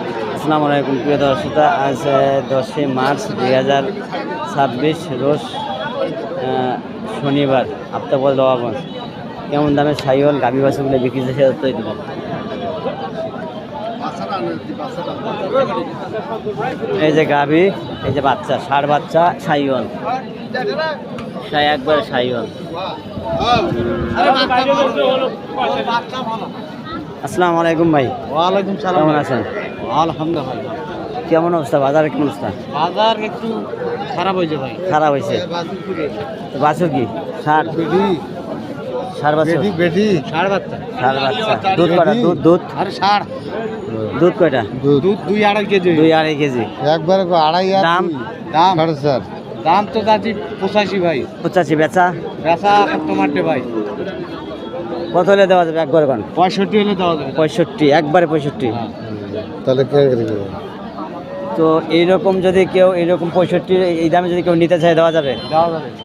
আসসালামু আলাইকুম প্রিয় দর্শক, আজ 10 মার্চ 2026 রোজ শনিবার। আফতাবল নবাবগঞ্জ কেমন দামে সাইওয়াল গাভী বাছুরগুলো বিক্রি হচ্ছে তথ্য দেব। এই যে গাভী, এই যে বাচ্চা, ষাঁড় বাচ্চা সাইওয়াল, একবার সাইওয়াল। আসসালামু আলাইকুম ভাই। ওয়ালাইকুম সালাম। কেমন আছেন? আলহামদুলিল্লাহ। কেমন অবস্থা? বাজারের কেমন অবস্থা? বাজার একটু খারাপ হয়েছে ভাই। খারাপ হয়েছে। বাছুর কি ষাঁড়? ষাঁড় বাছুর, বেটি ষাঁড় বাচ্চা। ষাঁড় বাচ্চা। দুধ কয়টা? দুধ আরে ষাঁড় দুধ কয়টা? দুধ 2-2.5 কেজি। 2-2.5 কেজি। একবারে 2.5 দাম? দাম 4.5। দাম তো দাদি 85 ভাই। 85 বেচা? বেচা টমাটে ভাই কত হলে দেওয়া যাবে একবার? 65 হলে দেওয়া যাবে। 65, একবারে 65। তাহলে কে তো এইরকম যদি কেউ এইরকম 65 এই দামে যদি কেউ নিতে চায় দেওয়া যাবে? দেওয়া যাবে।